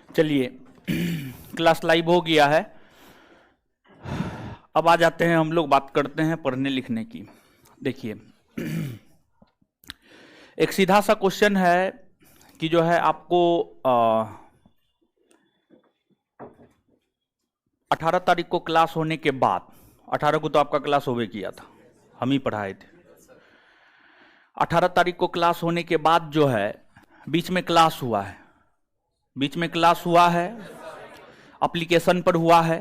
चलिए class live हो गया है। अब आ जाते हैं, हम लोग बात करते हैं पढ़ने लिखने की। देखिए एक सीधा सा क्वेश्चन है कि जो है आपको 18 तारीख को क्लास होने के बाद, 18 को तो आपका क्लास होवे किया था, हम ही पढ़ाए थे। 18 तारीख को क्लास होने के बाद जो है बीच में क्लास हुआ है, बीच में क्लास हुआ है, एप्लीकेशन पर हुआ है।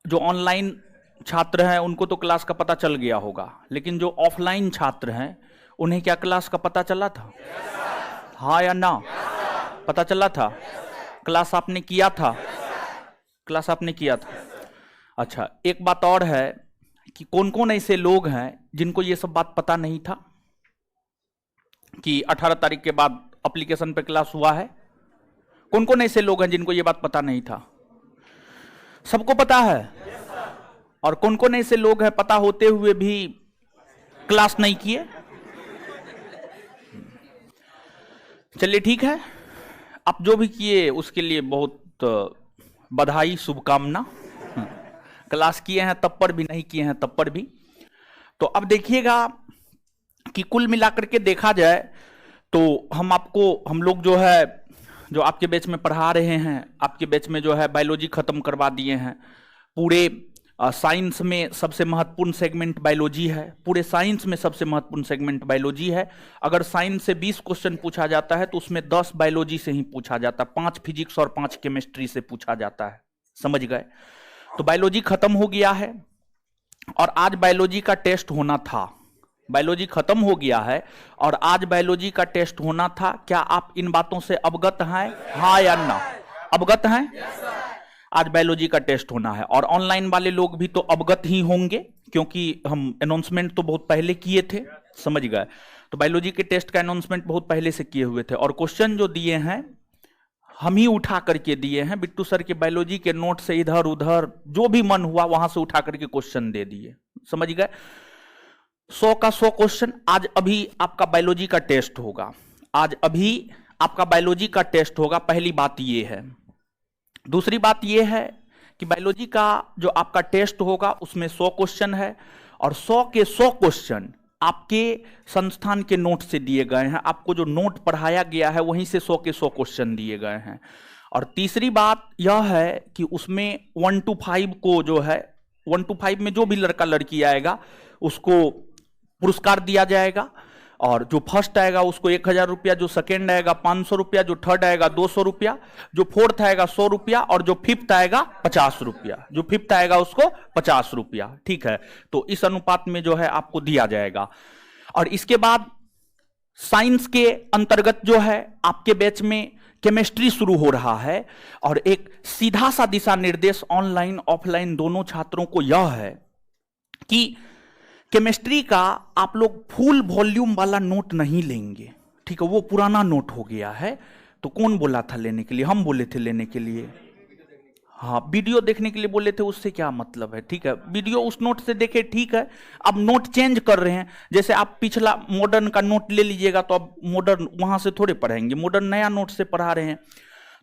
जो ऑनलाइन छात्र हैं उनको तो क्लास का पता चल गया होगा, लेकिन जो ऑफलाइन छात्र हैं उन्हें क्या क्लास का पता चला था? हाँ या ना? पता चला था? क्लास आपने किया था? क्लास आपने किया था। अच्छा, एक बात और है कि कौन कौन ऐसे लोग हैं जिनको ये सब बात पता नहीं था कि 18 तारीख के बाद एप्लीकेशन पे क्लास हुआ है? कौन कौन ऐसे लोग हैं जिनको ये बात पता नहीं था? सबको पता है। और कौन कौन ऐसे लोग हैं पता होते हुए भी क्लास नहीं किए? चलिए ठीक है, आप जो भी किए उसके लिए बहुत बधाई, शुभकामना। क्लास किए हैं तब पर भी, नहीं किए हैं तब पर भी। तो अब देखिएगा कि कुल मिलाकर के देखा जाए तो हम लोग जो है, जो आपके बैच में पढ़ा रहे हैं, आपके बैच में जो है बायोलॉजी खत्म करवा दिए हैं। पूरे साइंस में सबसे महत्वपूर्ण सेगमेंट बायोलॉजी है, पूरे साइंस में सबसे महत्वपूर्ण सेगमेंट बायोलॉजी है। अगर साइंस से 20 क्वेश्चन पूछा जाता है तो उसमें 10 बायोलॉजी से ही पूछा जाता है, 5 फिजिक्स और 5 केमिस्ट्री से पूछा जाता है। समझ गए? तो बायोलॉजी खत्म हो गया है और आज बायोलॉजी का टेस्ट होना था। बायोलॉजी खत्म हो गया है और आज बायोलॉजी का टेस्ट होना था। क्या आप इन बातों से अवगत हैं? हाँ या ना? अवगत हैं? आज बायोलॉजी का टेस्ट होना है और ऑनलाइन वाले लोग भी तो अवगत ही होंगे, क्योंकि हम अनाउंसमेंट तो बहुत पहले किए थे। समझ गए? तो बायोलॉजी के टेस्ट का अनाउंसमेंट बहुत पहले से किए हुए थे और क्वेश्चन जो दिए हैं हम ही उठा करके दिए हैं। बिट्टू सर के बायोलॉजी के नोट से इधर उधर जो भी मन हुआ वहां से उठा करके क्वेश्चन दे दिए। समझ गए? 100 का 100 क्वेश्चन आज अभी आपका बायोलॉजी का टेस्ट होगा। आज अभी आपका बायोलॉजी का टेस्ट होगा। पहली बात ये है। दूसरी बात ये है कि बायोलॉजी का जो आपका टेस्ट होगा उसमें 100 क्वेश्चन है और 100 के 100 क्वेश्चन आपके संस्थान के नोट से दिए गए हैं। आपको जो नोट पढ़ाया गया है वहीं से 100 के 100 क्वेश्चन दिए गए हैं। और तीसरी बात यह है कि उसमें 1 to 5 को जो है 1 to 5 में जो भी लड़का लड़की आएगा उसको पुरस्कार दिया जाएगा। और जो फर्स्ट आएगा उसको 1000 रुपया, जो सेकेंड आएगा 500 रुपया, जो थर्ड आएगा 200 रुपया, जो फोर्थ आएगा 100 रुपया और जो फिफ्थ आएगा 50 रुपया। जो फिफ्थ आएगा उसको 50 रुपया। ठीक है? तो इस अनुपात में जो है आपको दिया जाएगा। और इसके बाद साइंस के अंतर्गत जो है आपके बैच में केमिस्ट्री शुरू हो रहा है और एक सीधा सा दिशा निर्देश ऑनलाइन ऑफलाइन दोनों छात्रों को यह है कि केमिस्ट्री का आप लोग फुल वॉल्यूम वाला नोट नहीं लेंगे। ठीक है? वो पुराना नोट हो गया है। तो कौन बोला था लेने के लिए? हम बोले थे लेने के लिए। हाँ, वीडियो देखने के लिए बोले थे, उससे क्या मतलब है? ठीक है, वीडियो उस नोट से देखे, ठीक है। अब नोट चेंज कर रहे हैं। जैसे आप पिछला मॉडर्न का नोट ले लीजिएगा तो अब मॉडर्न वहां से थोड़े पढ़ेंगे, मॉडर्न नया नोट से पढ़ा रहे हैं।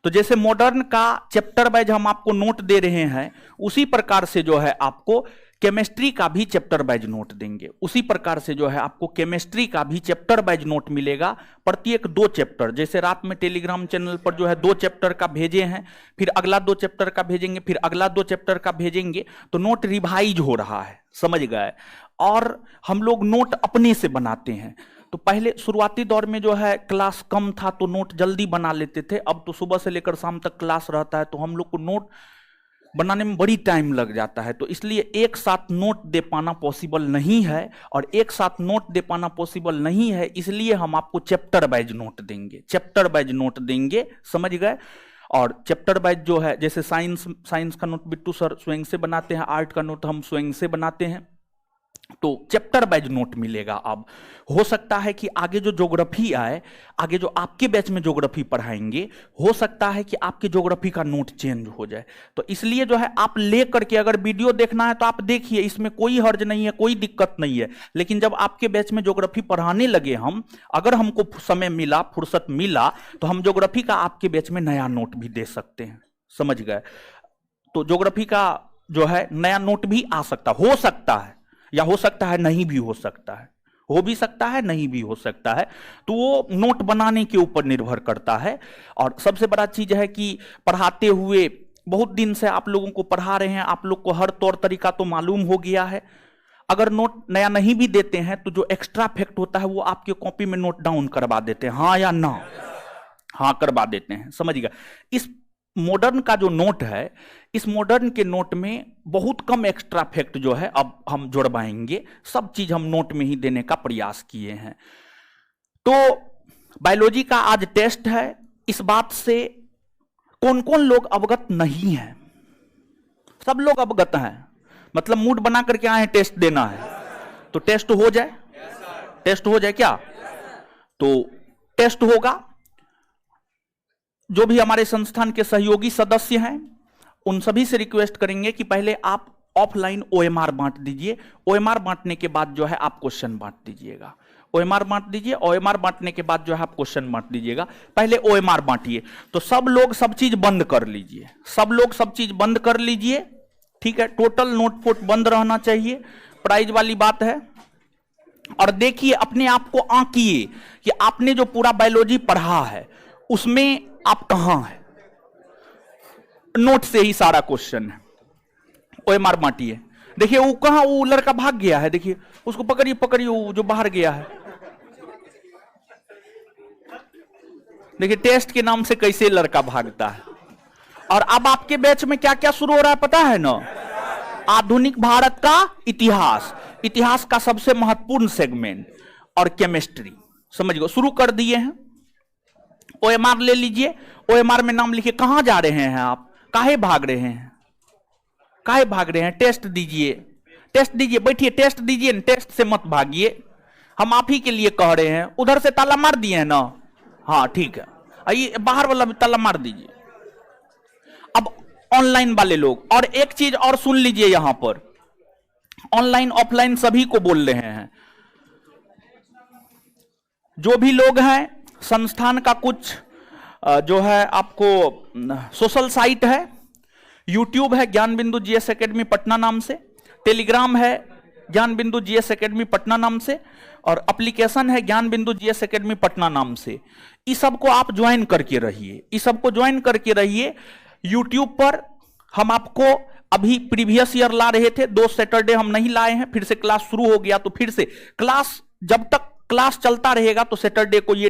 तो जैसे मॉडर्न का चैप्टर वाइज हम आपको नोट दे रहे हैं, उसी प्रकार से जो है आपको केमिस्ट्री का भी चैप्टर वाइज नोट देंगे। उसी प्रकार से जो है आपको केमिस्ट्री का भी चैप्टर वाइज नोट मिलेगा। प्रत्येक 2 चैप्टर, जैसे रात में टेलीग्राम चैनल पर जो है 2 चैप्टर का भेजे हैं, फिर अगला 2 चैप्टर का भेजेंगे, फिर अगला 2 चैप्टर का भेजेंगे। तो नोट रिवाइज हो रहा है। समझ गए? और हम लोग नोट अपने से बनाते हैं। तो पहले शुरुआती दौर में जो है क्लास कम था तो नोट जल्दी बना लेते थे। अब तो सुबह से लेकर शाम तक क्लास रहता है तो हम लोग को नोट बनाने में बड़ी टाइम लग जाता है। तो इसलिए एक साथ नोट दे पाना पॉसिबल नहीं है, और एक साथ नोट दे पाना पॉसिबल नहीं है इसलिए हम आपको चैप्टर वाइज नोट देंगे, चैप्टर वाइज नोट देंगे, समझ गए। और चैप्टर वाइज जो है, जैसे साइंस का नोट बिट्टू सर स्वयं से बनाते हैं, आर्ट का नोट हम स्वयं से बनाते हैं, तो चैप्टर वाइज नोट मिलेगा। अब हो सकता है कि आगे जो ज्योग्राफी आए, आगे जो आपके बैच में ज्योग्राफी पढ़ाएंगे, हो सकता है कि आपके ज्योग्राफी का नोट चेंज हो जाए। तो इसलिए जो है आप ले करके, अगर वीडियो देखना है तो आप देखिए, इसमें कोई हर्ज नहीं है, कोई दिक्कत नहीं है। लेकिन जब आपके बैच में ज्योग्राफी पढ़ाने लगे हम, अगर हमको समय मिला, फुर्सत मिला, तो हम ज्योग्राफी का आपके बैच में नया नोट भी दे सकते हैं, समझ गए। तो ज्योग्राफी का जो है नया नोट भी आ सकता, हो सकता है, या हो सकता है नहीं भी हो सकता है, हो भी सकता है नहीं भी हो सकता है। तो वो नोट बनाने के ऊपर निर्भर करता है। और सबसे बड़ा चीज है कि पढ़ाते हुए बहुत दिन से आप लोगों को पढ़ा रहे हैं, आप लोग को हर तौर तरीका तो मालूम हो गया है। अगर नोट नया नहीं भी देते हैं तो जो एक्स्ट्रा फैक्ट होता है वो आपके कॉपी में नोट डाउन करवा देते हैं, हाँ या ना, हाँ करवा देते हैं, समझिएगा। इस मॉडर्न का जो नोट है, इस मॉडर्न के नोट में बहुत कम एक्स्ट्रा फैक्ट जो है अब हम जुड़वाएंगे, सब चीज हम नोट में ही देने का प्रयास किए हैं। तो बायोलॉजी का आज टेस्ट है। इस बात से कौन कौन लोग अवगत नहीं है? सब लोग अवगत हैं, मतलब मूड बना करके आए टेस्ट देना है, तो टेस्ट हो जाए, टेस्ट हो जाए क्या? तो टेस्ट होगा। जो भी हमारे संस्थान के सहयोगी सदस्य हैं उन सभी से रिक्वेस्ट करेंगे कि पहले आप ऑफलाइन ओएमआर बांट दीजिए। ओएमआर बांटने के बाद जो है आप क्वेश्चन बांट दीजिएगा। ओएमआर बांट दीजिए, ओएमआर बांटने के बाद जो है आप क्वेश्चन बांट दीजिएगा। पहले ओएमआर बांटिए। तो सब लोग सब चीज बंद कर लीजिए, सब लोग सब चीज बंद कर लीजिए, ठीक है। टोटल नोट फोट बंद रहना चाहिए, प्राइज वाली बात है। और देखिए, अपने आप को आंकिए कि आपने जो पूरा बायोलॉजी पढ़ा है उसमें आप कहां हैं। नोट से ही सारा क्वेश्चन है। ओएमआर बांटिए। देखिए वो कहां, वो लड़का भाग गया है, देखिए उसको पकड़िए, पकड़िए, वो जो बाहर गया है। देखिए टेस्ट के नाम से कैसे लड़का भागता है। और अब आपके बैच में क्या क्या शुरू हो रहा है पता है ना? आधुनिक भारत का इतिहास, इतिहास का सबसे महत्वपूर्ण सेगमेंट, और केमिस्ट्री, समझ गए, शुरू कर दिए हैं। ओएमआर ले लीजिए, ओएमआर में नाम लिखिए। कहां जा रहे हैं आप, काहे भाग रहे हैं, काहे भाग रहे हैं? टेस्ट दीजिए, टेस्ट दीजिए, बैठिए, टेस्ट दीजिए, टेस्ट से मत भागिए, हम आप ही के लिए कह रहे हैं। उधर से ताला मार दिए हैं ना? हाँ ठीक है, आइए बाहर वाला भी ताला मार दीजिए। अब ऑनलाइन वाले लोग, और एक चीज और सुन लीजिए, यहां पर ऑनलाइन ऑफलाइन सभी को बोल रहे हैं। जो भी लोग हैं, संस्थान का कुछ जो है आपको सोशल साइट है, यूट्यूब है ज्ञान बिंदु जीएस एकेडमी पटना नाम से, टेलीग्राम है ज्ञान बिंदु जीएस एकेडमी पटना नाम से, और एप्लीकेशन है ज्ञान बिंदु जीएस एकेडमी पटना नाम से। इस सबको आप ज्वाइन करके रहिए, इस सबको ज्वाइन करके रहिए। यूट्यूब पर हम आपको अभी प्रीवियस ईयर ला रहे थे, 2 सैटरडे हम नहीं लाए हैं, फिर से क्लास शुरू हो गया तो फिर से क्लास, जब तक क्लास चलता रहेगा तो सैटरडे को ये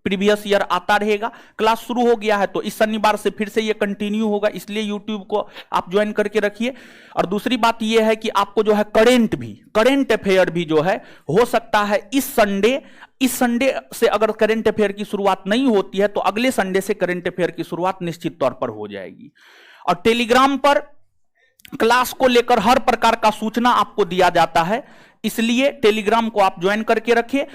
प्रीवियस ईयर आता रहेगा। क्लास शुरू हो गया है तो इस शनिवार से फिर से ये कंटिन्यू होगा, इसलिए यूट्यूब को आप ज्वाइन करके रखिए। और दूसरी बात ये है कि आपको जो है करंट अफेयर भी जो है, हो सकता है इस संडे से अगर करंट अफेयर की शुरुआत नहीं होती है तो अगले संडे से करंट अफेयर की शुरुआत निश्चित तौर पर हो जाएगी। और टेलीग्राम पर क्लास को लेकर हर प्रकार का सूचना आपको दिया जाता है, इसलिए टेलीग्राम को आप ज्वाइन करके रखिए।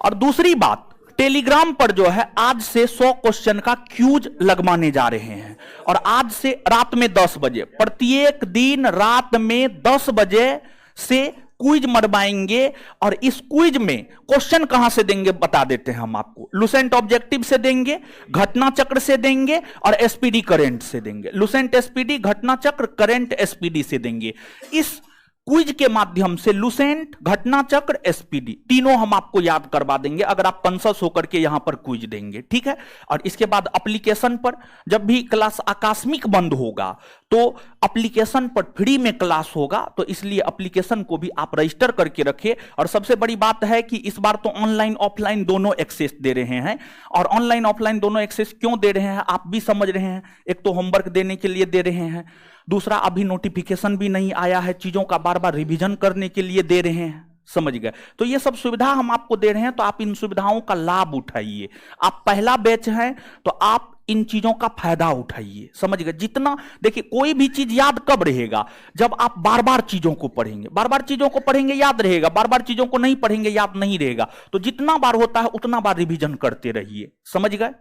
और दूसरी बात, टेलीग्राम पर जो है आज से 100 क्वेश्चन का क्यूज लगवाने जा रहे हैं, और आज से रात में 10 बजे, प्रत्येक दिन रात में 10 बजे से क्विज मरवाएंगे। और इस क्विज में क्वेश्चन कहां से देंगे बता देते हैं हम आपको। लुसेंट ऑब्जेक्टिव से देंगे, घटना चक्र से देंगे, और एसपीडी करंट से देंगे। लुसेंट एसपीडी, घटना चक्र, करंट एसपीडी से देंगे। इस क्विज के माध्यम से लुसेंट, घटना चक्र, एसपीडी तीनों हम आपको याद करवा देंगे अगर आप कंसस होकर के यहां पर क्विज देंगे, ठीक है। और इसके बाद एप्लीकेशन पर जब भी क्लास आकस्मिक बंद होगा तो एप्लीकेशन पर फ्री में क्लास होगा, तो इसलिए एप्लीकेशन को भी आप रजिस्टर करके रखिए। और सबसे बड़ी बात है कि इस बार तो ऑनलाइन ऑफलाइन दोनों एक्सेस दे रहे हैं, और ऑनलाइन ऑफलाइन दोनों एक्सेस क्यों दे रहे हैं आप भी समझ रहे हैं। एक तो होमवर्क देने के लिए दे रहे हैं, दूसरा अभी नोटिफिकेशन भी नहीं आया है, चीजों का बार बार रिवीजन करने के लिए दे रहे हैं, समझ गए। तो ये सब सुविधा हम आपको दे रहे हैं, तो आप इन सुविधाओं का लाभ उठाइए। आप पहला बैच है तो आप इन चीजों का फायदा उठाइए, समझ गए। जितना देखिए, कोई भी चीज याद कब रहेगा, जब आप बार बार चीजों को पढ़ेंगे। बार बार चीजों को पढ़ेंगे याद रहेगा, बार बार चीजों को नहीं पढ़ेंगे याद नहीं रहेगा। तो जितना बार होता है उतना बार रिवीजन करते रहिए, समझ गए।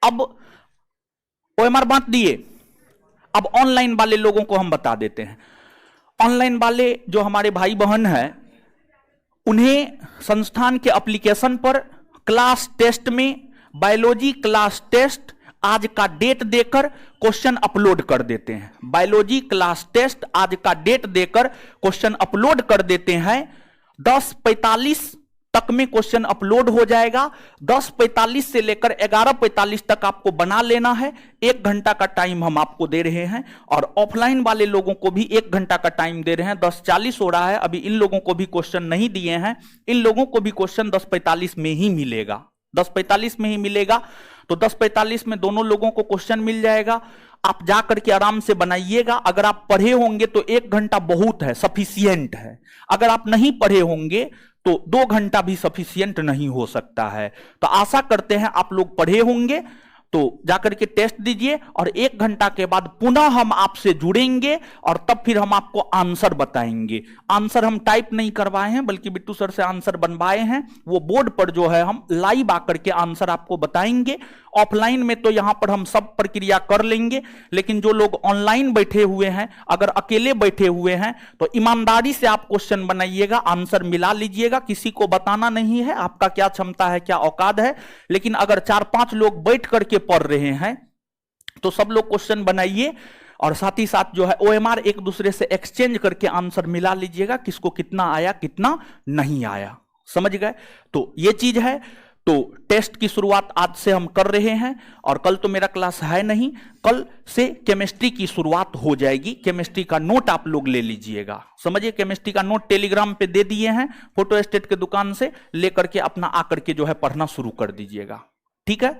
अब ओएमआर बांट दिए, अब ऑनलाइन वाले लोगों को हम बता देते हैं। ऑनलाइन वाले जो हमारे भाई बहन हैं, उन्हें संस्थान के एप्लीकेशन पर क्लास टेस्ट में बायोलॉजी क्लास टेस्ट आज का डेट देकर क्वेश्चन अपलोड कर देते हैं। बायोलॉजी क्लास टेस्ट आज का डेट देकर क्वेश्चन अपलोड कर देते हैं। 10:45 तक में क्वेश्चन अपलोड हो जाएगा। 10:45 से लेकर 11:45 तक आपको बना लेना है। 1 घंटा का टाइम हम आपको दे रहे हैं, और ऑफलाइन वाले लोगों को भी 1 घंटा का टाइम दे रहे हैं। 10:40 हो रहा है, अभी इन लोगों को भी क्वेश्चन नहीं दिए हैं, इन लोगों को भी क्वेश्चन 10:45 में ही मिलेगा। 10:45 में ही मिलेगा, तो 10:45 में दोनों लोगों को क्वेश्चन मिल जाएगा। आप जाकर के आराम से बनाइएगा। अगर आप पढ़े होंगे तो 1 घंटा बहुत है, सफिशियंट है। अगर आप नहीं पढ़े होंगे तो 2 घंटा भी सफिशियंट नहीं हो सकता है। तो आशा करते हैं आप लोग पढ़े होंगे, तो जाकर के टेस्ट दीजिए, और 1 घंटा के बाद पुनः हम आपसे जुड़ेंगे और तब फिर हम आपको आंसर बताएंगे। आंसर हम टाइप नहीं करवाए हैं, बल्कि बिट्टू सर से आंसर बनवाए हैं। वो बोर्ड पर जो है हम लाइव आकर के आंसर आपको बताएंगे। ऑफलाइन में तो यहां पर हम सब प्रक्रिया कर लेंगे, लेकिन जो लोग ऑनलाइन बैठे हुए हैं, अगर अकेले बैठे हुए हैं, तो ईमानदारी से आप क्वेश्चन बनाइएगा, आंसर मिला लीजिएगा। किसी को बताना नहीं है आपका क्या क्षमता है, क्या औकात है। लेकिन अगर 4-5 लोग बैठ करके पढ़ रहे हैं तो सब लोग क्वेश्चन बनाइए, और साथ ही साथ जो है ओएमआर एक दूसरे से एक्सचेंज करके आंसर मिला लीजिएगा, किसको कितना आया कितना नहीं आया, समझ गए। तो ये चीज है। तो टेस्ट की शुरुआत आज से हम कर रहे हैं, और कल तो मेरा क्लास है नहीं, कल से केमिस्ट्री की शुरुआत हो जाएगी। केमिस्ट्री का नोट आप लोग ले लीजिएगा, समझिए। केमिस्ट्री का नोट टेलीग्राम पे दे दिए हैं, फोटो स्टेट के दुकान से लेकर के अपना आकर के जो है पढ़ना शुरू कर दीजिएगा, ठीक है।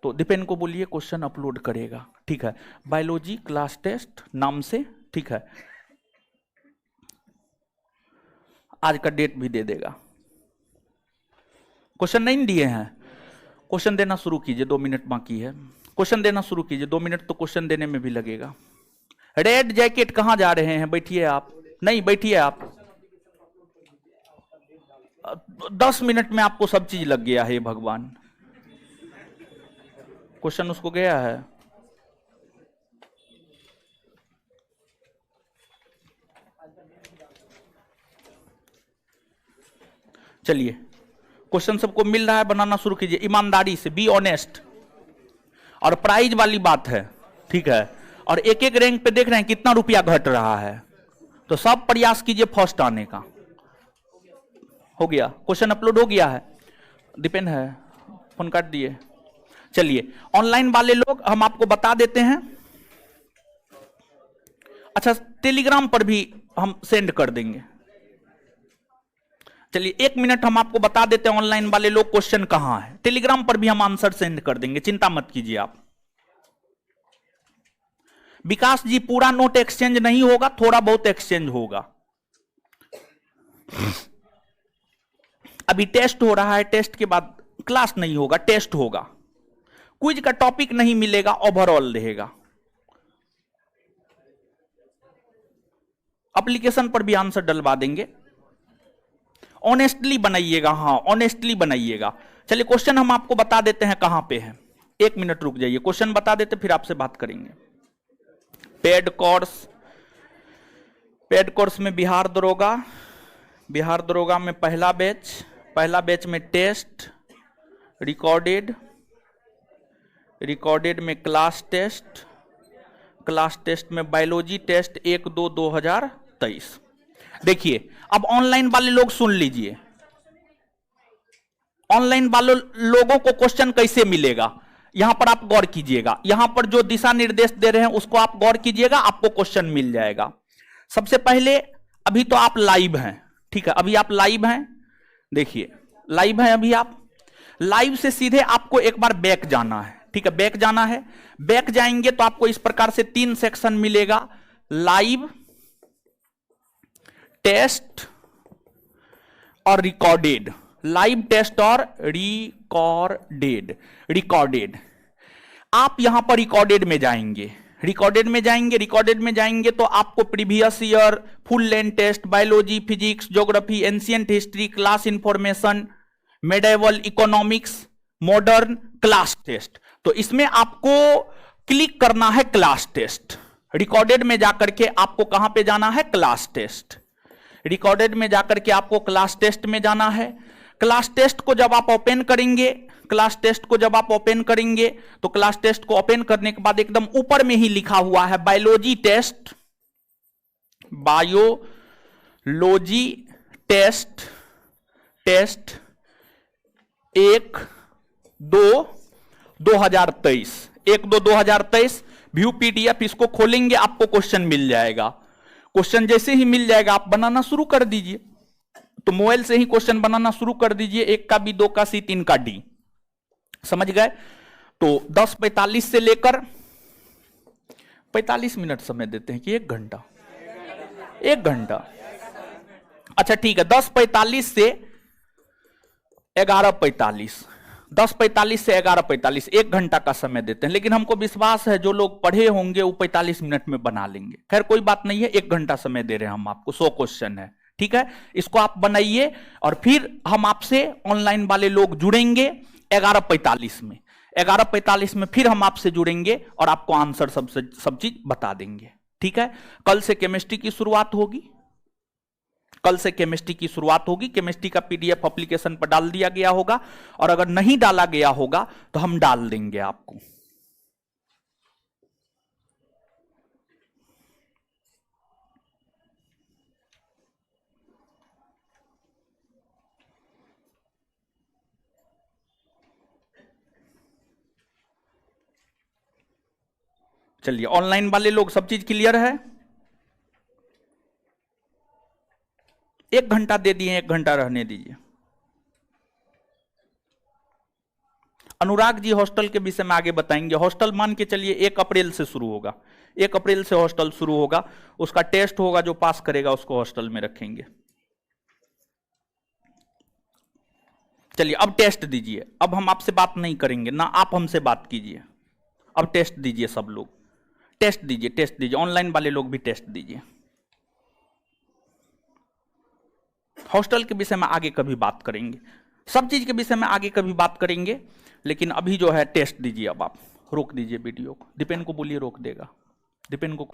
तो दीपेन को बोलिए क्वेश्चन अपलोड करेगा, ठीक है। बायोलॉजी क्लास टेस्ट नाम से, ठीक है। आज का डेट भी दे देगा। क्वेश्चन नहीं दिए हैं, क्वेश्चन देना शुरू कीजिए। 2 मिनट बाकी है, क्वेश्चन देना शुरू कीजिए। 2 मिनट तो क्वेश्चन देने में भी लगेगा। रेड जैकेट कहां जा रहे हैं? बैठिए आप, नहीं बैठिए आप। 10 मिनट में आपको सब चीज लग गया है भगवान। क्वेश्चन उसको गया है। चलिए, क्वेश्चन सबको मिल रहा है, बनाना शुरू कीजिए ईमानदारी से, बी ऑनेस्ट। और प्राइज वाली बात है, ठीक है। और एक एक रैंक पे देख रहे हैं कितना रुपया घट रहा है, तो सब प्रयास कीजिए फर्स्ट आने का। हो गया, क्वेश्चन अपलोड हो गया है। डिपेंड है, फोन काट दिए। चलिए, ऑनलाइन वाले लोग हम आपको बता देते हैं। अच्छा, टेलीग्राम पर भी हम सेंड कर देंगे। चलिए 1 मिनट हम आपको बता देते हैं ऑनलाइन वाले लोग क्वेश्चन कहां है। टेलीग्राम पर भी हम आंसर सेंड कर देंगे, चिंता मत कीजिए आप। विकास जी, पूरा नोट एक्सचेंज नहीं होगा, थोड़ा बहुत एक्सचेंज होगा। अभी टेस्ट हो रहा है, टेस्ट के बाद क्लास नहीं होगा, टेस्ट होगा। क्विज का टॉपिक नहीं मिलेगा, ओवरऑल रहेगा। एप्लीकेशन पर भी आंसर डलवा देंगे। ऑनेस्टली बनाइएगा, हाँ ऑनेस्टली बनाइएगा। चलिए, क्वेश्चन हम आपको बता देते हैं कहां पे है। 1 मिनट रुक जाइए, क्वेश्चन बता देते फिर आपसे बात करेंगे। पेड कोर्स में बिहार दरोगा में पहला बैच में टेस्ट, रिकॉर्डेड में क्लास टेस्ट में बायोलॉजी टेस्ट 1-2-2023, 2023। देखिए अब ऑनलाइन वाले लोग सुन लीजिए, ऑनलाइन वाले लोगों को क्वेश्चन कैसे मिलेगा, यहां पर आप गौर कीजिएगा, यहां पर जो दिशा निर्देश दे रहे हैं उसको आप गौर कीजिएगा, आपको क्वेश्चन मिल जाएगा। सबसे पहले अभी तो आप लाइव हैं, ठीक है, अभी आप लाइव हैं, देखिए लाइव हैं अभी आप, लाइव से सीधे आपको एक बार बैक जाना है, ठीक है, बैक जाना है। बैक जाएंगे तो आपको इस प्रकार से 3 सेक्शन मिलेगा, लाइव, टेस्ट और रिकॉर्डेड, लाइव, टेस्ट और रिकॉर्डेड। रिकॉर्डेड आप यहां पर रिकॉर्डेड में जाएंगे, रिकॉर्डेड में जाएंगे, रिकॉर्डेड में जाएंगे तो आपको previous year, full length test, biology, physics, geography, ancient history, class information, medieval, economics, modern, class test, तो इसमें आपको क्लिक करना है क्लास टेस्ट। रिकॉर्डेड में जाकर के आपको कहां पे जाना है, क्लास टेस्ट। रिकॉर्डेड में जाकर के आपको क्लास टेस्ट में जाना है। क्लास टेस्ट को जब आप ओपन करेंगे, क्लास टेस्ट को जब आप ओपन करेंगे तो क्लास टेस्ट को ओपन करने के बाद एकदम ऊपर में ही लिखा हुआ है biology test, biology test, test 1-2-2023, 1-2-2023 view PDF, इसको खोलेंगे आपको क्वेश्चन मिल जाएगा। क्वेश्चन जैसे ही मिल जाएगा आप बनाना शुरू कर दीजिए, तो मोबाइल से ही क्वेश्चन बनाना शुरू कर दीजिए, 1 का बी, 2 का सी, 3 का डी, समझ गए। तो 10:45 से लेकर 45 मिनट समय देते हैं कि 1 घंटा, 1 घंटा, अच्छा ठीक है, 10:45 से 11:45, 10:45 से 11:45, 1 घंटा का समय देते हैं, लेकिन हमको विश्वास है जो लोग पढ़े होंगे वो 45 मिनट में बना लेंगे। खैर कोई बात नहीं है, 1 घंटा समय दे रहे हैं हम आपको, 100 क्वेश्चन है, ठीक है, इसको आप बनाइए और फिर हम आपसे ऑनलाइन वाले लोग जुड़ेंगे 11:45 में, 11:45 में फिर हम आपसे जुड़ेंगे और आपको आंसर सब चीज बता देंगे, ठीक है। कल से केमिस्ट्री की शुरुआत होगी, कल से केमिस्ट्री की शुरुआत होगी। केमिस्ट्री का पीडीएफ एप्लीकेशन पर डाल दिया गया होगा और अगर नहीं डाला गया होगा तो हम डाल देंगे आपको। चलिए ऑनलाइन वाले लोग सब चीज क्लियर है, 1 घंटा दे दिए, 1 घंटा रहने दीजिए। अनुराग जी हॉस्टल के विषय में आगे बताएंगे। हॉस्टल मान के चलिए 1 अप्रैल से शुरू होगा, 1 अप्रैल से हॉस्टल शुरू होगा, उसका टेस्ट होगा, जो पास करेगा उसको हॉस्टल में रखेंगे। चलिए अब टेस्ट दीजिए, अब हम आपसे बात नहीं करेंगे ना, आप हमसे बात कीजिए, अब टेस्ट दीजिए, सब लोग टेस्ट दीजिए, टेस्ट दीजिए, ऑनलाइन वाले लोग भी टेस्ट दीजिए। हॉस्टल के विषय में आगे कभी बात करेंगे, सब चीज के विषय में आगे कभी बात करेंगे, लेकिन अभी जो है टेस्ट दीजिए। अब आप रोक दीजिए वीडियो को, दीपेन को बोलिए रोक देगा, दीपेन को।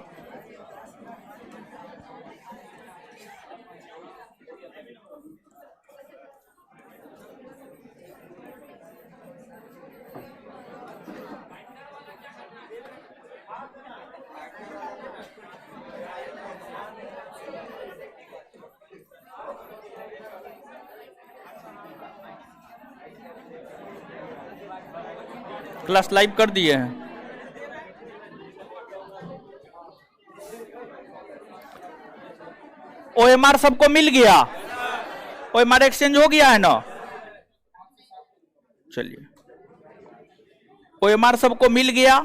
क्लास लाइव कर दिए हैं, ओएमआर सबको मिल गया, ओएमआर एक्सचेंज हो गया है ना। चलिए ओएमआर सबको मिल गया,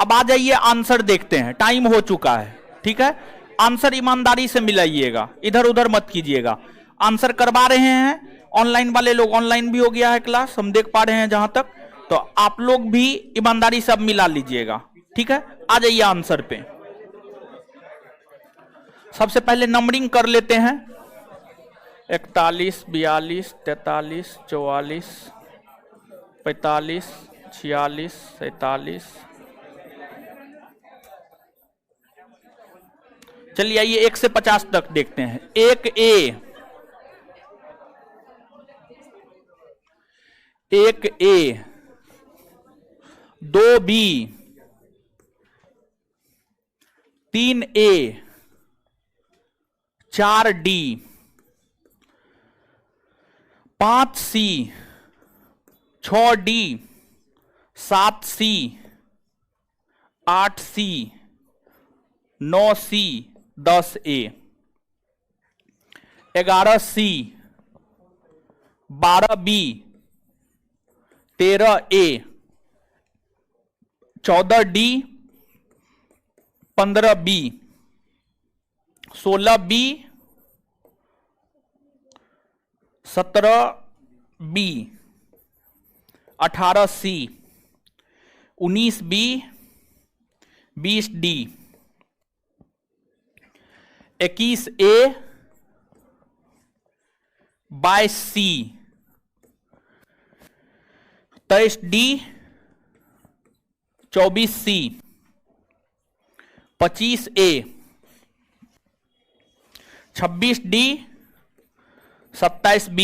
अब आ जाइए आंसर देखते हैं, टाइम हो चुका है, ठीक है। आंसर ईमानदारी से मिलाइएगा, इधर उधर मत कीजिएगा। आंसर करवा रहे हैं ऑनलाइन वाले लोग, ऑनलाइन भी हो गया है क्लास, हम देख पा रहे हैं जहां तक, तो आप लोग भी ईमानदारी से मिला लीजिएगा, ठीक है। आ जाइए आंसर पे। सबसे पहले नंबरिंग कर लेते हैं, 41, 42, 43, 44, 45, 46, 47। चलिए आइए 1 से 50 तक देखते हैं। 1A, 1A, 2B, 3A, 4D, 5C, 6D, 7C, 8C, 9C, 10A, 11C, 12B, 13A, 14D, 15B, 16B, 17B, 18C, 19B, 20D, 21A, 22C, 23D, 24C, 25A, 26D, 27B,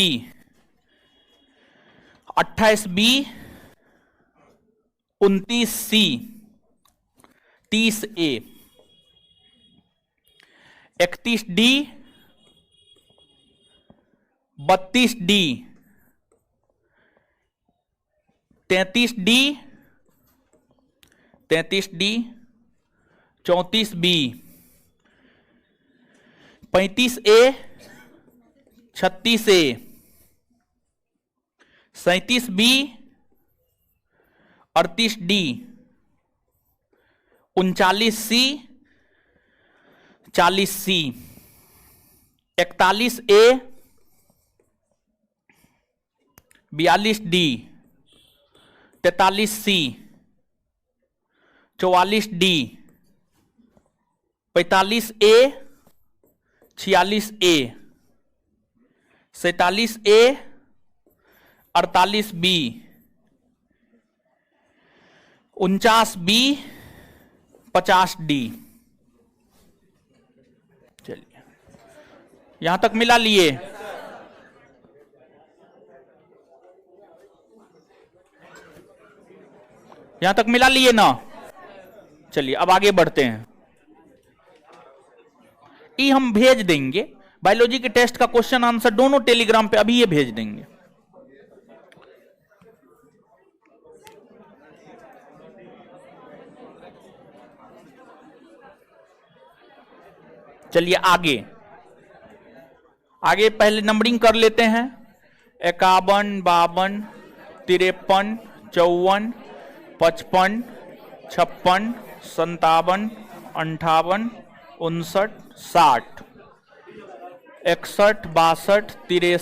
28B, 29C, 30A, 31D, 32D, 33D, 34B, 35A, 36A, 37B, 38D, 39C, 40C, 41A, 42D, 43C, 44D, 45A, 46A, 47A, 48B, 49B, 50D। चलिए यहां तक मिला लिए। यहां तक मिला लिए ना। चलिए अब आगे बढ़ते हैं। ये हम भेज देंगे, बायोलॉजी के टेस्ट का क्वेश्चन आंसर दोनों टेलीग्राम पे अभी ये भेज देंगे। चलिए आगे आगे पहले नंबरिंग कर लेते हैं। 51, 52, 53, 54, 55, 56, 57, 58, 59, 60, 61, 62, 63,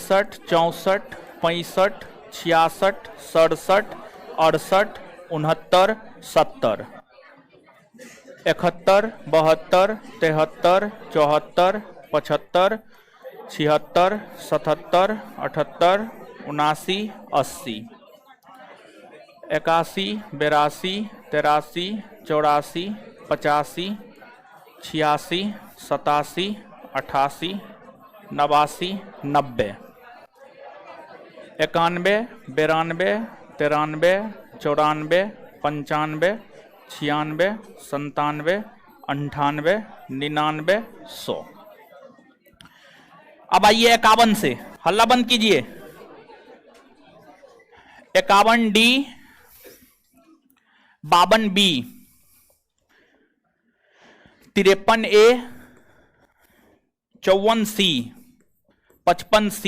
64, 65, 66, 67, 68, 69, 70, 71, 72, 73, 74, 75, 76, 77, 78, 79, 80, 81, 82, 83, 84, 85, 86, 87, 88, 89, 90, 91, 92, 93, 94, 95, 96, 97, 98, 99, 100। अब आइए 51 से, हल्ला बंद कीजिए। 51D, 52B, 53A, 54C, 55C,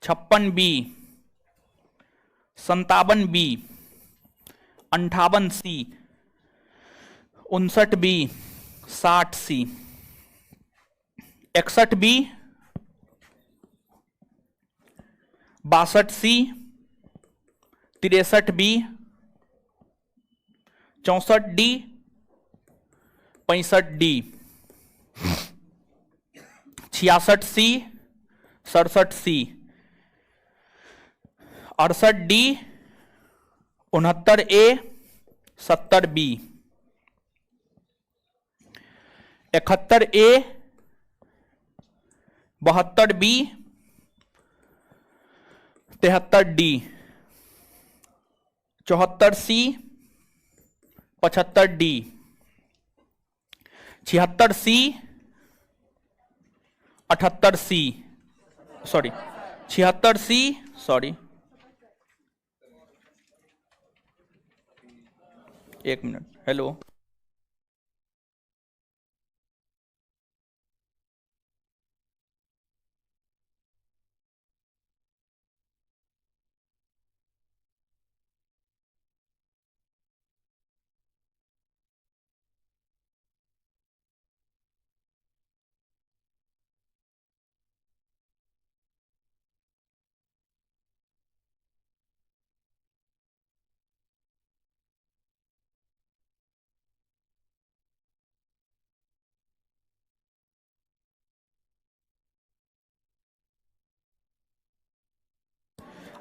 56B, 57B, 58C, 59B, 60C, 61B, 62C, 63B, 64D, 65D, 66C, 67C, 68D, 69A, 70B, 71A, 72B, 73D, 74C, 75D, 76C, 78C, sorry 76C, sorry एक मिनट, हेलो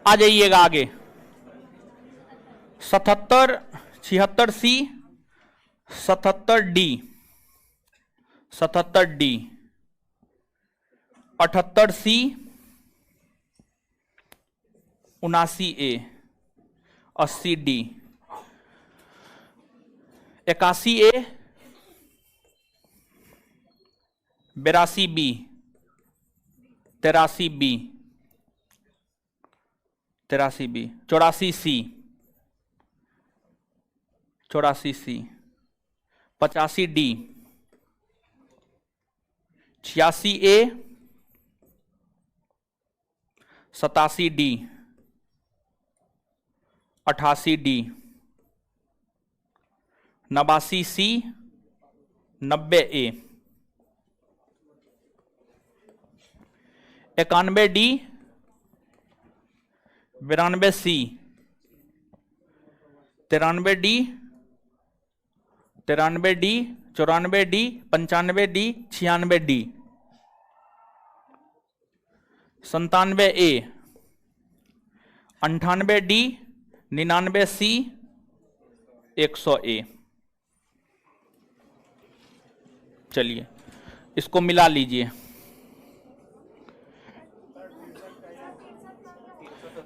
आ जाइएगा आगे। 77, 76C, 77D, 77D, 78C, 79A, 80D, 81A, 82B, 83B, 83B, 84C, 84C, 85D, 86A, 87D, 88D, 89C, 90A, 91D, 92C, 93D, 93D, 94D, 95D, 96D, 97A, 98D, 99C, 100A। चलिए इसको मिला लीजिए।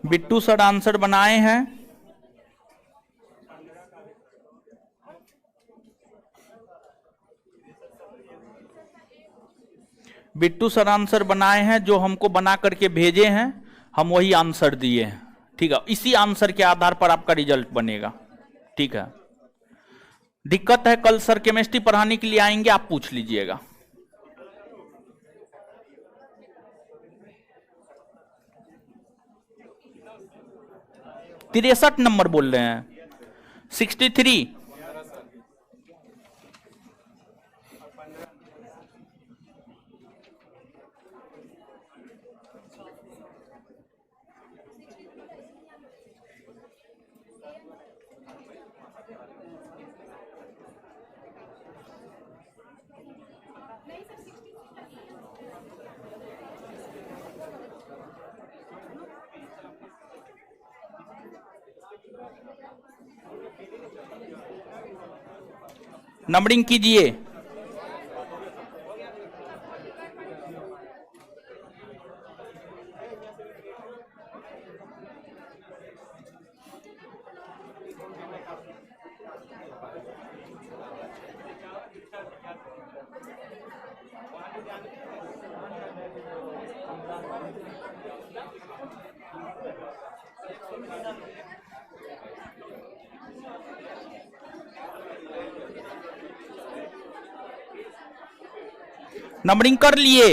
Bittu sir answer बनाए हैं। Bittu sir answer बनाए हैं, जो हमको बना करके भेजे हैं, हम वही आंसर दिए हैं। ठीक है, इसी आंसर के आधार पर आपका रिजल्ट बनेगा। ठीक है, दिक्कत है कल सर केमिस्ट्री पढ़ाने के लिए आएंगे, आप पूछ लीजिएगा। तिरसठ नंबर बोल रहे हैं, 63, नंबरिंग कीजिए। नंबरिंग कर लिए।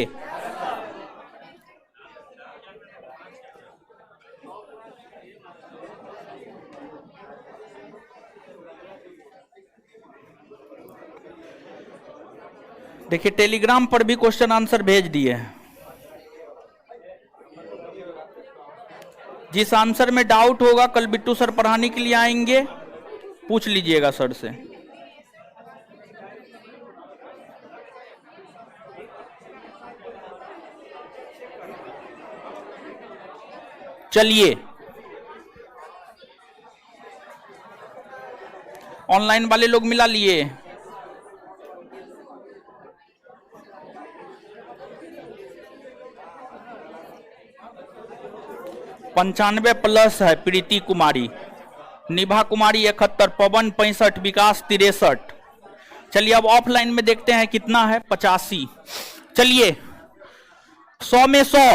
देखिए टेलीग्राम पर भी क्वेश्चन आंसर भेज दिए हैं। जिस आंसर में डाउट होगा कल बिट्टू सर पढ़ाने के लिए आएंगे, पूछ लीजिएगा सर से। चलिए ऑनलाइन वाले लोग मिला लिए। पंचानवे प्लस है प्रीति कुमारी, निभा कुमारी 71, पवन 65, विकास 63। चलिए अब ऑफलाइन में देखते हैं कितना है, 85। चलिए 100 में 100,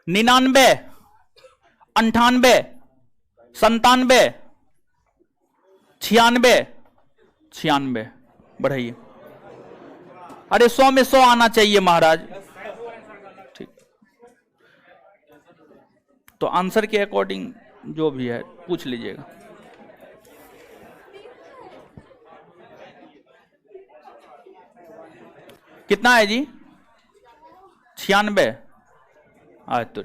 99, 98, 97, 96, 96, बढ़ाइए। अरे 100 में 100 आना चाहिए महाराज। ठीक, तो आंसर के अकॉर्डिंग जो भी है पूछ लीजिएगा। कितना है जी? 96। आज तो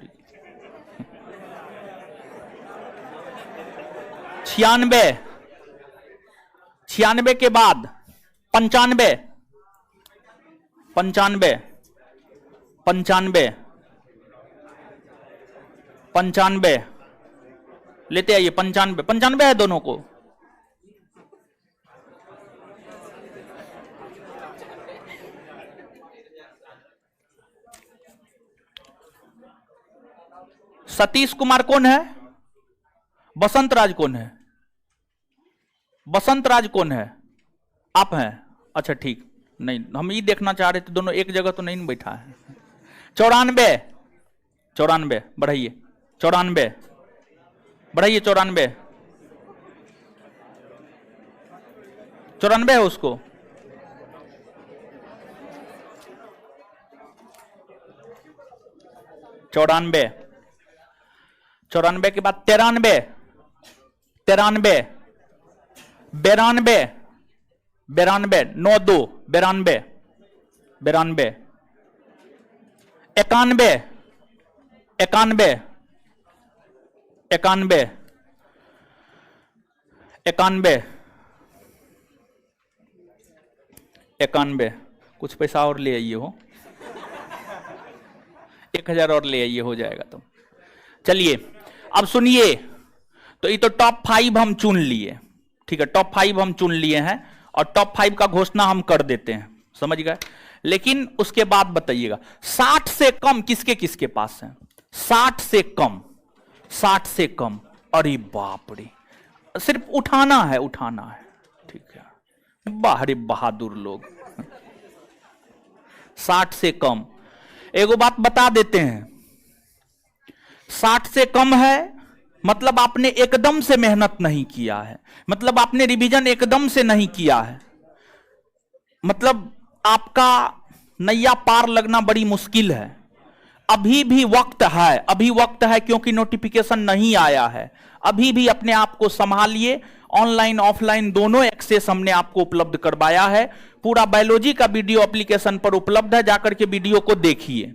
96, 96 के बाद 95, 95, 95, 95 लेते आइए। 95, 95 है दोनों को। सतीश कुमार कौन है? बसंत राज कौन है? बसंत राज कौन है? आप हैं? अच्छा ठीक, नहीं हम ये देखना चाह रहे थे दोनों एक जगह तो नहीं बैठा है। 94, 94 बढ़ाइए। 94 बढ़ाइए। 94, 94 है उसको। 94, 94 के बाद 93, 93, 92, 92, 92, 92, 92, 91, 91, 91, 91, 91। कुछ पैसा और ले आइए हो, 1000 और ले आइए, हो जाएगा। तो चलिए अब सुनिए, तो ये तो टॉप 5 हम चुन लिए, ठीक है, टॉप 5 हम चुन लिए हैं और टॉप 5 का घोषणा हम कर देते हैं, समझ गए। लेकिन उसके बाद बताइएगा 60 से कम किसके किसके पास है? 60 से कम, 60 से कम, अरे बाप रे, सिर्फ उठाना है, उठाना है, ठीक है। बाहरी बहादुर लोग। 60 से कम, एगो बात बता देते हैं, 60 से कम है मतलब आपने एकदम से मेहनत नहीं किया है, मतलब आपने रिवीजन एकदम से नहीं किया है, मतलब आपका नैया पार लगना बड़ी मुश्किल है। अभी भी वक्त है, अभी वक्त है, क्योंकि नोटिफिकेशन नहीं आया है। अभी भी अपने आप को संभालिए। ऑनलाइन ऑफलाइन दोनों एक्सेस हमने आपको उपलब्ध करवाया है। पूरा बायोलॉजी का वीडियो एप्लीकेशन पर उपलब्ध है, जाकर के वीडियो को देखिए,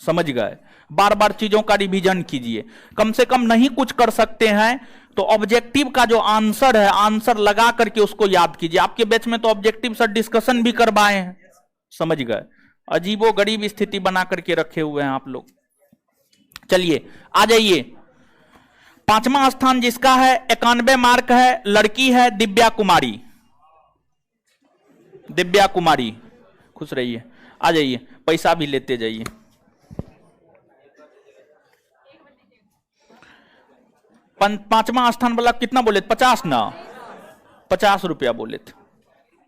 समझ गए। बार बार चीजों का रिवीजन कीजिए। कम से कम नहीं कुछ कर सकते हैं तो ऑब्जेक्टिव का जो आंसर है, आंसर लगा करके उसको याद कीजिए। आपके बैच में तो ऑब्जेक्टिव सर डिस्कशन भी करवाए हैं, समझ गए। अजीबो गरीब स्थिति बना करके रखे हुए हैं आप लोग। चलिए आ जाइए। 5वां स्थान जिसका है 91 मार्क है, लड़की है दिव्या कुमारी। दिव्या कुमारी, खुश रहिए। आ जाइए, पैसा भी लेते जाइए। पांचवा स्थान वाला कितना बोले? 50 ना, 50 रुपया बोले थे।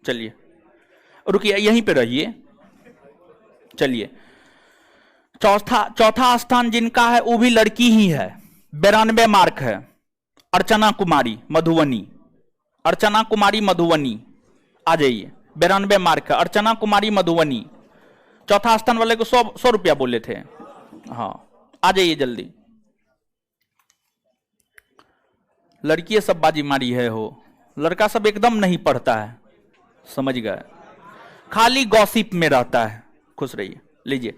चलिए रुकिए, यहीं पे रहिए। चलिए चौथा स्थान जिनका है वो भी लड़की ही है, 92 मार्क है, अर्चना कुमारी मधुबनी। अर्चना कुमारी मधुबनी, आ जाइए। 92 मार्क है, अर्चना कुमारी मधुबनी। चौथा स्थान वाले को 100 रुपया बोले थे। हाँ आ जाइए जल्दी। लड़की सब बाजी मारी है हो, लड़का सब एकदम नहीं पढ़ता है, समझ गए, खाली गॉसिप में रहता है। खुश रहिए, लीजिए।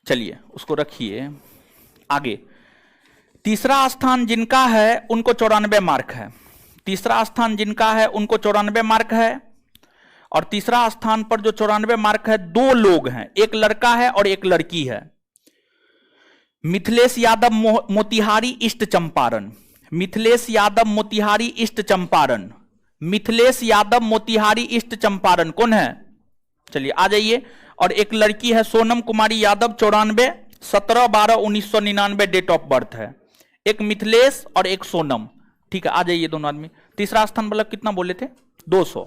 चलिए उसको रखिए। आगे तीसरा स्थान जिनका है उनको 94 मार्क है। तीसरा स्थान जिनका है उनको 94 मार्क है। और तीसरा स्थान पर जो 94 मार्क है, 2 लोग हैं, एक लड़का है और एक लड़की है। Mithilesh Yadav Motihari east Champaran. Mithilesh Yadav Motihari east Champaran. Mithilesh Yadav Motihari east Champaran कौन है? चलिए आ जाइए। और एक लड़की है सोनम कुमारी यादव 94, 17/12/1999 डेट ऑफ बर्थ है। एक मिथिलेश और एक सोनम, ठीक है। आ जाइए दोनों आदमी। तीसरा स्थान मतलब कितना बोले थे? 200।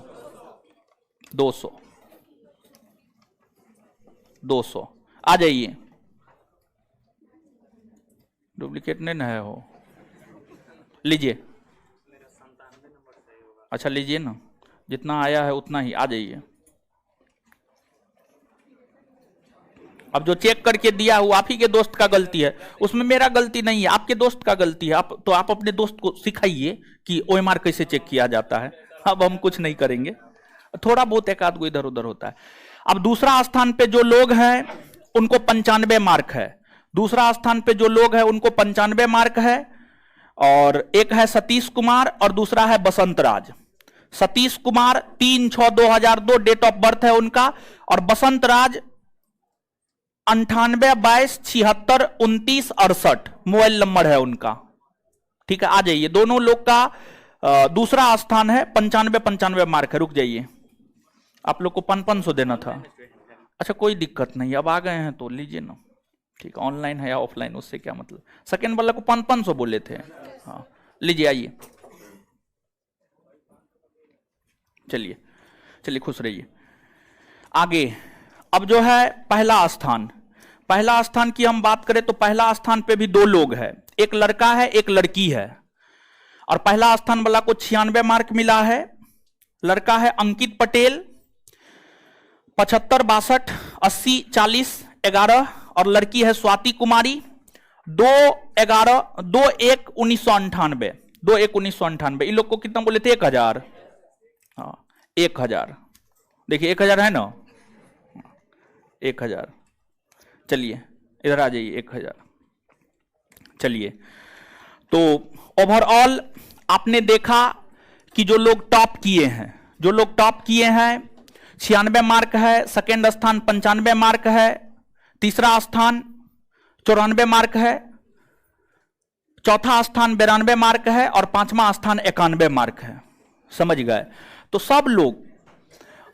200 200। आ जाइए, डुप्लीकेट नहीं ना है हो, लीजिए। अच्छा लीजिए ना, जितना आया है उतना ही, आ जाइए। अब जो चेक करके दिया वो आप ही के दोस्त का गलती है, उसमें मेरा गलती नहीं है, आपके दोस्त का गलती है। आप अपने दोस्त को सिखाइए कि ओएमआर कैसे चेक किया जाता है। अब हम कुछ नहीं करेंगे, थोड़ा बहुत एक आध को इधर उधर होता है। अब दूसरा स्थान पे जो लोग हैं उनको 95 मार्क है। दूसरा स्थान पे जो लोग हैं उनको 95 मार्क है। और एक है सतीश कुमार और दूसरा है Basant Raj. Satish Kumar 3/6/2002 date of birth है उनका, और बसंत राज 98 72 76 29 68 मोबाइल नंबर है उनका। ठीक है, आ जाइए। दोनों लोग का दूसरा स्थान है, 95 मार्क है। रुक जाइए, आप लोग को 500 देना था। अच्छा कोई दिक्कत नहीं, अब आ गए हैं तो लीजिए ना। ठीक है, ऑनलाइन है या ऑफलाइन उससे क्या मतलब, सेकेंड वाला को 500 बोले थे। हाँ लीजिए, आइए, चलिए चलिए, खुश रहिए। आगे अब जो है पहला स्थान, पहला स्थान की हम बात करें तो पहला स्थान पे भी 2 लोग हैं, एक लड़का है एक लड़की है। और पहला स्थान वाला को 96 मार्क मिला है। लड़का है अंकित पटेल 75 62 80 40 11, और लड़की है स्वाति कुमारी 2/11 2/1 इन लोग को कितना बोले थे? 1000। हाँ 1000, देखिए 1000 है ना, 1000। चलिए इधर आ जाइए, 1000। चलिए, तो ओवरऑल आपने देखा कि जो लोग टॉप किए हैं, 96 मार्क है, सेकेंड स्थान 95 मार्क है, तीसरा स्थान 94 मार्क है, चौथा स्थान 92 मार्क है, और पांचवा स्थान 91 मार्क है। समझ गए? तो सब लोग,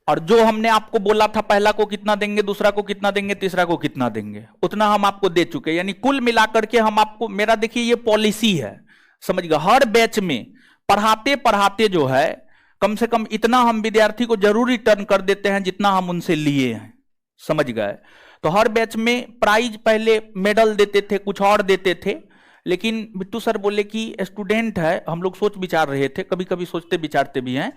और जो हमने आपको बोला था पहला को कितना देंगे, दूसरा को कितना देंगे, तीसरा को कितना देंगे, उतना हम आपको दे चुके। यानी कुल मिलाकर के हम आपको, मेरा देखिए ये पॉलिसी है, समझ गए? हर बैच में पढ़ाते पढ़ाते जो है कम से कम इतना हम विद्यार्थी को जरूर रिटर्न कर देते हैं जितना हम उनसे लिए हैं। समझ गए? तो हर बैच में प्राइज, पहले मेडल देते थे, कुछ और देते थे, लेकिन बिट्टू सर बोले कि स्टूडेंट है, हम लोग सोच विचार रहे थे, कभी कभी सोचते विचारते भी हैं,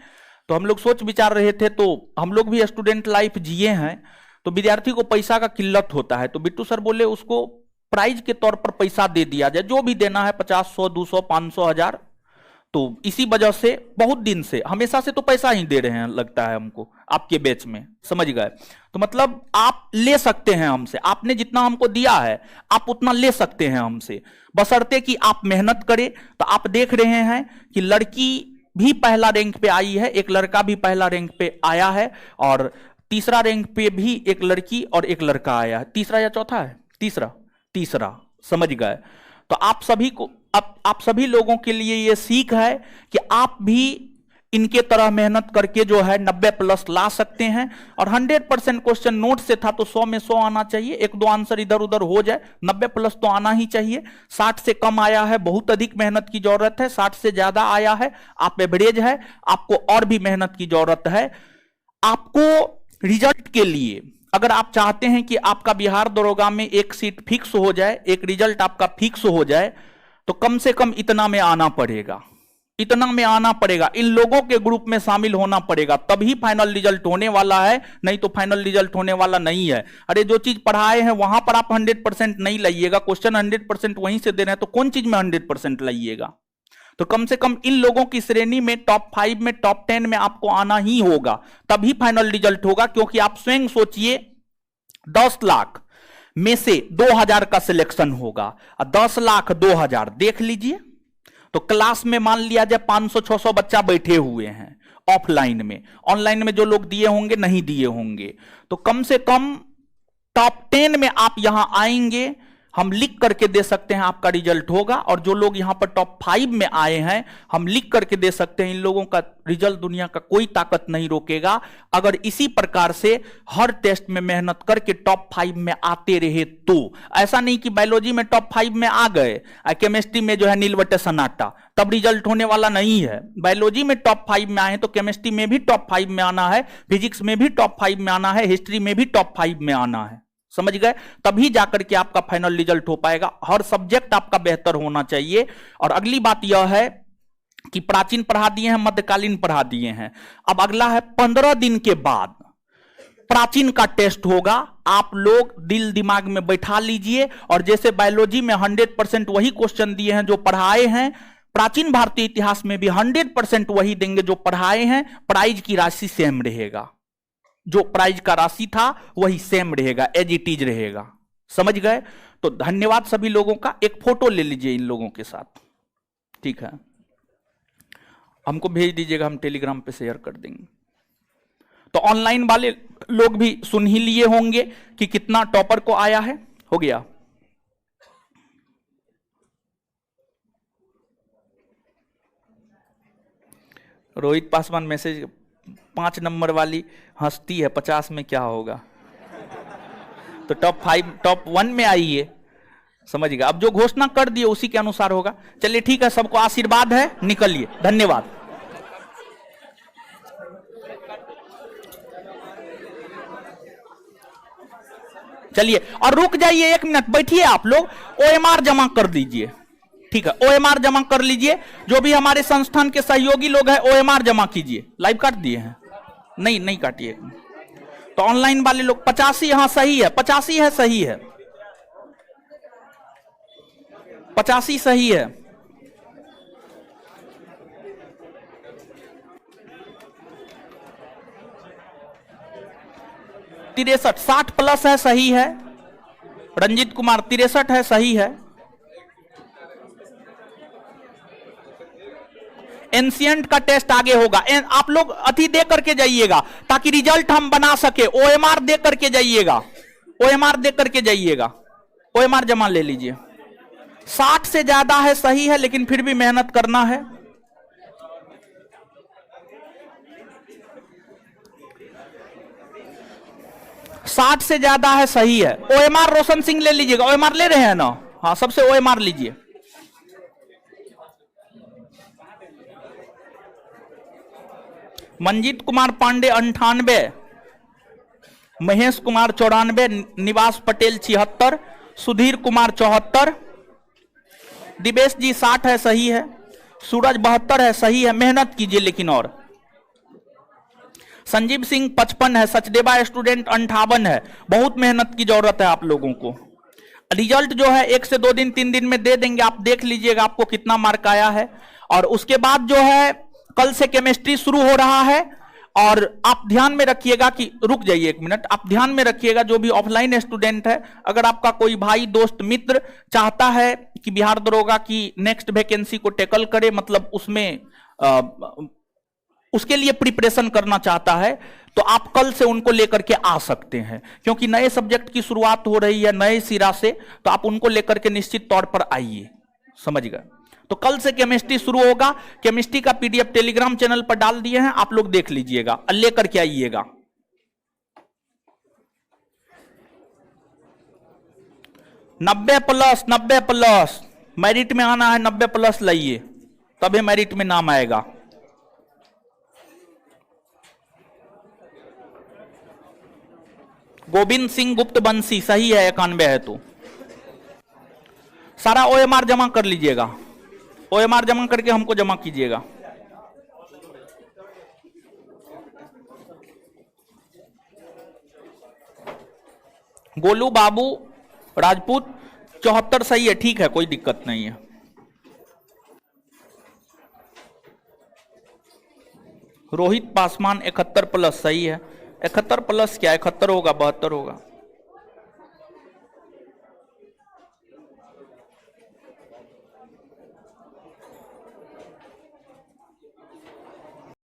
तो हम लोग सोच विचार रहे थे, तो हम लोग भी स्टूडेंट लाइफ जिए हैं, तो विद्यार्थी को पैसा का किल्लत होता है, तो बिट्टू सर बोले उसको प्राइज के तौर पर पैसा दे दिया जाए, जो भी देना है 50 100 200 500 1000। तो इसी वजह से बहुत दिन से, हमेशा से तो पैसा ही दे रहे हैं लगता है हमको आपके बैच में। समझ गए? तो मतलब आप ले सकते हैं हमसे, आपने जितना हमको दिया है आप उतना ले सकते हैं हमसे, बशर्ते कि आप मेहनत करें। तो आप देख रहे हैं कि लड़की भी पहला रैंक पे आई है, एक लड़का भी पहला रैंक पे आया है, और तीसरा रैंक पे भी एक लड़की और एक लड़का आया है। तीसरा या चौथा है? तीसरा। समझ गए? तो आप सभी को, आप सभी लोगों के लिए यह सीख है कि आप भी इनके तरह मेहनत करके जो है 90+ ला सकते हैं। और 100% क्वेश्चन नोट से था तो 100 में 100 आना चाहिए, 1-2 आंसर इधर उधर हो जाए, 90+ तो आना ही चाहिए। 60 से कम आया है, बहुत अधिक मेहनत की जरूरत है। 60 से ज्यादा आया है, आप एवरेज है, आपको और भी मेहनत की जरूरत है। आपको रिजल्ट के लिए, अगर आप चाहते हैं कि आपका बिहार दरोगा में एक सीट फिक्स हो जाए, एक रिजल्ट आपका फिक्स हो जाए, तो कम से कम इतना में आना पड़ेगा, इन लोगों के ग्रुप में शामिल होना पड़ेगा, तभी फाइनल रिजल्ट होने वाला है, नहीं तो फाइनल रिजल्ट होने वाला नहीं है। अरे जो चीज पढ़ाए हैं वहां पर आप 100% नहीं लाइएगा, क्वेश्चन 100% वहीं से दे रहे हैं, तो कौन चीज में 100% लाइएगा? तो कम से कम इन लोगों की श्रेणी में टॉप 5 में, टॉप 10 में आपको आना ही होगा, तभी फाइनल रिजल्ट होगा। क्योंकि आप स्वयं सोचिए, 10 लाख में से 2000 का सिलेक्शन होगा, 10 लाख 2000 देख लीजिए। तो क्लास में मान लिया जाए 500-600 बच्चा बैठे हुए हैं ऑफलाइन में, ऑनलाइन में जो लोग दिए होंगे नहीं दिए होंगे, तो कम से कम टॉप 10 में आप यहां आएंगे, हम लिख करके दे सकते हैं आपका रिजल्ट होगा। और जो लोग यहां पर टॉप 5 में आए हैं, हम लिख करके दे सकते हैं, इन लोगों का रिजल्ट दुनिया का कोई ताकत नहीं रोकेगा। अगर इसी प्रकार से हर टेस्ट में मेहनत करके टॉप 5 में आते रहे तो, ऐसा नहीं कि बायोलॉजी में टॉप 5 में आ गए, केमिस्ट्री में जो है नीलवटे सन्नाटा, तब रिजल्ट होने वाला नहीं है। बायोलॉजी में टॉप 5 में आए तो केमिस्ट्री में भी टॉप 5 में आना है, फिजिक्स में भी टॉप 5 में आना है, हिस्ट्री में भी टॉप 5 में आना है। समझ गए? तभी जाकर के आपका फाइनल रिजल्ट हो पाएगा। हर सब्जेक्ट आपका बेहतर होना चाहिए। और अगली बात यह है कि प्राचीन पढ़ा दिए हैं, मध्यकालीन पढ़ा दिए हैं, अब अगला है 15 दिन के बाद प्राचीन का टेस्ट होगा। आप लोग दिल दिमाग में बैठा लीजिए, और जैसे बायोलॉजी में 100% वही क्वेश्चन दिए हैं जो पढ़ाए हैं, प्राचीन भारतीय इतिहास में भी 100% वही देंगे जो पढ़ाए हैं। प्राइज की राशि सेम रहेगा, जो प्राइज का राशि था वही सेम रहेगा, एज इट इज रहेगा। समझ गए? तो धन्यवाद सभी लोगों का। एक फोटो ले लीजिए इन लोगों के साथ, ठीक है? हमको भेज दीजिएगा, हम टेलीग्राम पे शेयर कर देंगे। तो ऑनलाइन वाले लोग भी सुन ही लिए होंगे कि कितना टॉपर को आया है। हो गया? रोहित पासवान मैसेज, 5 नंबर वाली हंसती है, 50 में क्या होगा? तो टॉप 5 टॉप 1 में आइए, समझिएगा। अब जो घोषणा कर दिए उसी के अनुसार होगा। चलिए ठीक है, सबको आशीर्वाद है, निकलिए। धन्यवाद। चलिए, और रुक जाइए 1 मिनट, बैठिए आप लोग, OMR जमा कर दीजिए, ठीक है? OMR जमा कर लीजिए। जो भी हमारे संस्थान के सहयोगी लोग हैं, OMR जमा कीजिए। लाइव काट दिए हैं? नहीं काटिए। तो ऑनलाइन वाले लोग 85, यहां सही है, 85 है, सही है, 85 सही है। तिरसठ, 60 प्लस है, सही है। रंजीत कुमार 63 है, सही है। एंशिएंट का टेस्ट आगे होगा। आप लोग अति दे करके जाइएगा ताकि रिजल्ट हम बना सके। OMR दे करके जाइएगा, OMR दे करके जाइएगा। OMR जमा ले लीजिए। 60 से ज्यादा है, सही है, लेकिन फिर भी मेहनत करना है। साठ से ज्यादा है, सही है। OMR रोशन सिंह ले लीजिएगा। OMR ले रहे हैं ना? हाँ, सबसे OMR लीजिए। मंजीत कुमार पांडे 98, महेश कुमार 94, निवास पटेल 76, सुधीर कुमार 74, दिवेश जी 60 है, सही है। सूरज 72 है, सही है। मेहनत कीजिए लेकिन। और संजीव सिंह 55 है, सचदेवा स्टूडेंट 58 है। बहुत मेहनत की जरूरत है आप लोगों को। रिजल्ट जो है 1 से 2 दिन 3 दिन में दे देंगे, आप देख लीजिएगा आपको कितना मार्क आया है। और उसके बाद जो है कल से केमिस्ट्री शुरू हो रहा है। और आप ध्यान में रखिएगा कि, रुक जाइए 1 मिनट, आप ध्यान में रखिएगा जो भी ऑफलाइन स्टूडेंट है, अगर आपका कोई भाई दोस्त मित्र चाहता है कि बिहार दरोगा की नेक्स्ट वैकेंसी को टैकल करे, मतलब उसमें उसके लिए प्रिपरेशन करना चाहता है, तो आप कल से उनको लेकर के आ सकते हैं, क्योंकि नए सब्जेक्ट की शुरुआत हो रही है नए सिरा से। तो आप उनको लेकर के निश्चित तौर पर आइए, समझ गए? तो कल से केमिस्ट्री शुरू होगा। केमिस्ट्री का PDF टेलीग्राम चैनल पर डाल दिए हैं, आप लोग देख लीजिएगा, लेकर के आइएगा। नब्बे प्लस मेरिट में आना है, 90 प्लस लाइए, तभी मेरिट में नाम आएगा। गोविंद सिंह गुप्त बंसी, सही है, 91 है। तो सारा OMR जमा कर लीजिएगा। OMR जमा करके हमको जमा कीजिएगा। गोलू बाबू राजपूत 74 सही है, ठीक है, कोई दिक्कत नहीं है। रोहित पासवान 71 प्लस, सही है। 71 प्लस क्या, 71 होगा, 72 होगा।